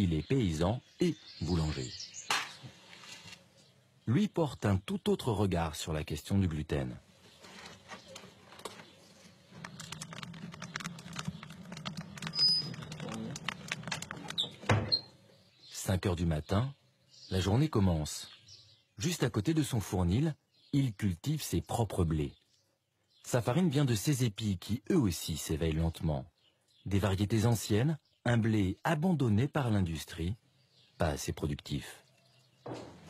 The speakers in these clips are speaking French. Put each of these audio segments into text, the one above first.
Il est paysan et boulanger. Lui porte un tout autre regard sur la question du gluten. 5 heures du matin, la journée commence. Juste à côté de son fournil, il cultive ses propres blés. Sa farine vient de ses épis qui, eux aussi, s'éveillent lentement. Des variétés anciennes, un blé abandonné par l'industrie, pas assez productif.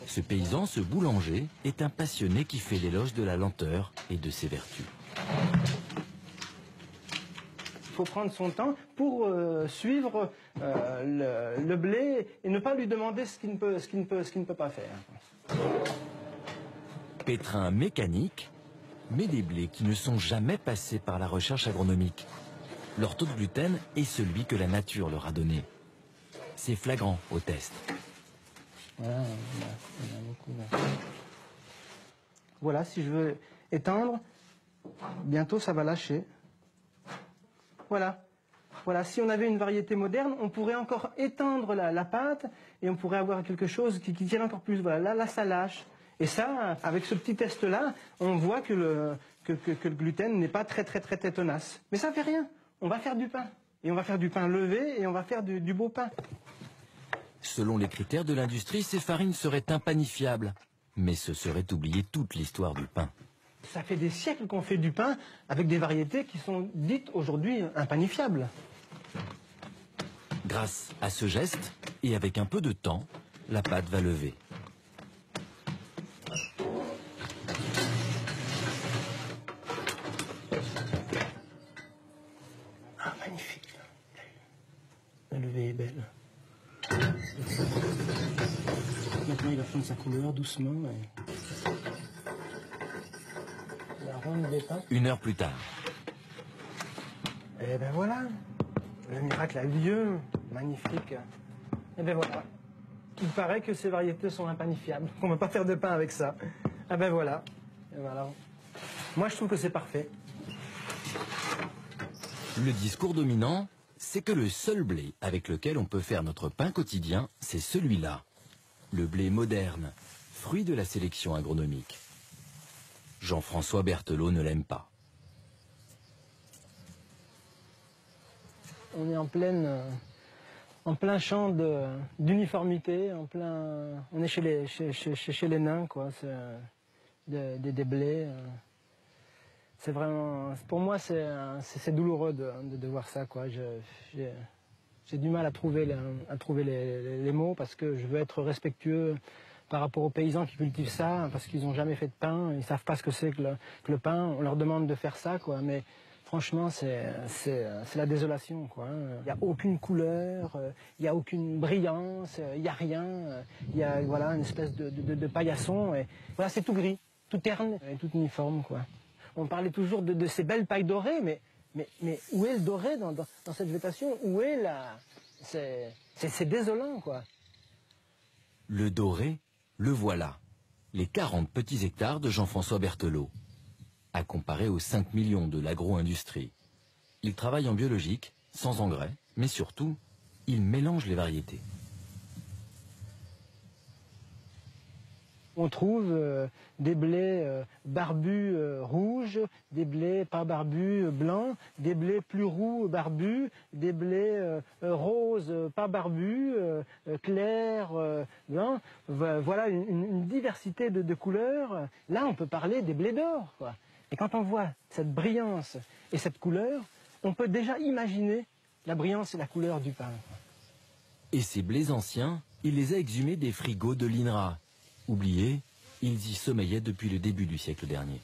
Ce paysan, ce boulanger, est un passionné qui fait l'éloge de la lenteur et de ses vertus. Il faut prendre son temps pour suivre le blé et ne pas lui demander ce qu'il ne peut pas faire. Pétrin mécanique, mais des blés qui ne sont jamais passés par la recherche agronomique. Leur taux de gluten est celui que la nature leur a donné. C'est flagrant au test. Voilà, il y en a beaucoup là. Voilà, si je veux étendre, bientôt ça va lâcher. Voilà. Voilà, si on avait une variété moderne, on pourrait encore étendre la pâte et on pourrait avoir quelque chose qui tienne encore plus. Voilà, là ça lâche. Et ça, avec ce petit test-là, on voit que le gluten n'est pas très tenace. Mais ça fait rien. On va faire du pain. Et on va faire du pain levé et on va faire du beau pain. Selon les critères de l'industrie, ces farines seraient impanifiables. Mais ce serait oublier toute l'histoire du pain. Ça fait des siècles qu'on fait du pain avec des variétés qui sont dites aujourd'hui impanifiables. Grâce à ce geste, et avec un peu de temps, la pâte va lever. Ah, magnifique. La levée est belle. Maintenant, il va prendre sa couleur doucement. Une heure plus tard. Et ben voilà, le miracle a eu lieu, magnifique. Et ben voilà, il paraît que ces variétés sont impanifiables, qu'on ne peut pas faire de pain avec ça. Et ben voilà, et voilà. Moi je trouve que c'est parfait. Le discours dominant, c'est que le seul blé avec lequel on peut faire notre pain quotidien, c'est celui-là. Le blé moderne, fruit de la sélection agronomique. Jean-François Berthelot ne l'aime pas. On est en plein champ d'uniformité, on est chez les nains, quoi. Des blés. C'est vraiment, pour moi, c'est douloureux de voir ça, quoi. J'ai du mal à trouver les mots parce que je veux être respectueux par rapport aux paysans qui cultivent ça, parce qu'ils n'ont jamais fait de pain, ils ne savent pas ce que c'est que le pain, on leur demande de faire ça, quoi. Mais franchement, c'est la désolation, quoi. Il n'y a aucune couleur, il n'y a aucune brillance, il n'y a rien. Il y a voilà, une espèce de paillasson. Et voilà, c'est tout gris, tout terne et tout uniforme, quoi. On parlait toujours de ces belles pailles dorées, mais où est le doré dans cette végétation? Où est la... C'est désolant, quoi. Le doré, le voilà. Les 40 petits hectares de Jean-François Berthelot. À comparer aux 5 millions de l'agro-industrie. Il travaille en biologique, sans engrais, mais surtout, il mélange les variétés. On trouve des blés barbus rouges, des blés pas barbus blancs, des blés plus roux barbus, des blés roses pas barbus, clairs blancs. Voilà une diversité de couleurs. Là, on peut parler des blés d'or, quoi. Et quand on voit cette brillance et cette couleur, on peut déjà imaginer la brillance et la couleur du pain. Et ces blés anciens, il les a exhumés des frigos de l'INRA. Oubliés, ils y sommeillaient depuis le début du siècle dernier.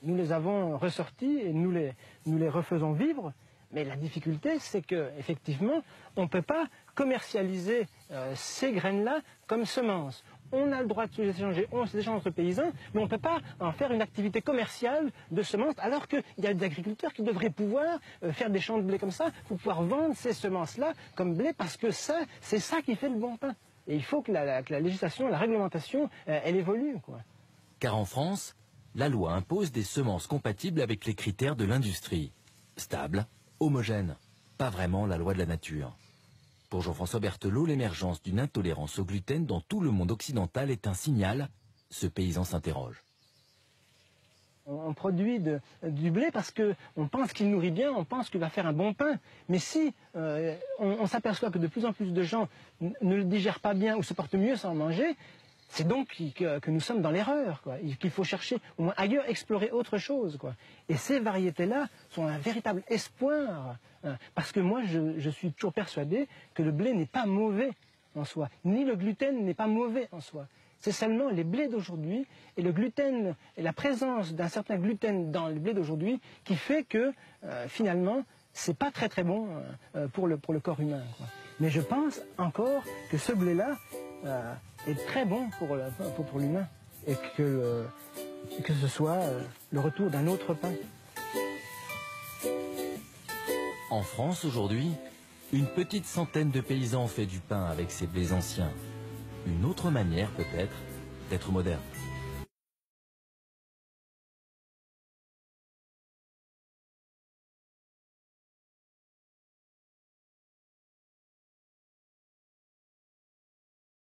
Nous les avons ressortis et nous les refaisons vivre. Mais la difficulté, c'est qu'effectivement, on ne peut pas commercialiser ces graines-là comme semences. On a le droit de se échanger, on s'échange entre paysans, mais on ne peut pas en faire une activité commerciale de semences, alors qu'il y a des agriculteurs qui devraient pouvoir faire des champs de blé comme ça, pour pouvoir vendre ces semences-là comme blé, parce que ça, c'est ça qui fait le bon pain. Et il faut que la législation, la réglementation, elle évolue, quoi. Car en France, la loi impose des semences compatibles avec les critères de l'industrie. Stables, homogènes, pas vraiment la loi de la nature. Pour Jean-François Berthelot, l'émergence d'une intolérance au gluten dans tout le monde occidental est un signal. Ce paysan s'interroge. On produit du blé parce qu'on pense qu'il nourrit bien, on pense qu'il va faire un bon pain. Mais si on s'aperçoit que de plus en plus de gens ne le digèrent pas bien ou se portent mieux sans manger, c'est donc que nous sommes dans l'erreur, qu'il faut chercher au moins ailleurs, explorer autre chose, quoi. Et ces variétés-là sont un véritable espoir, parce que moi je suis toujours persuadé que le blé n'est pas mauvais en soi, ni le gluten n'est pas mauvais en soi. C'est seulement les blés d'aujourd'hui et le gluten et la présence d'un certain gluten dans les blés d'aujourd'hui qui fait que finalement c'est pas très très bon pour le corps humain, quoi. Mais je pense encore que ce blé-là est très bon pour l'humain et que ce soit le retour d'un autre pain. En France aujourd'hui, une petite centaine de paysans ont fait du pain avec ces blés anciens. Une autre manière peut-être d'être moderne.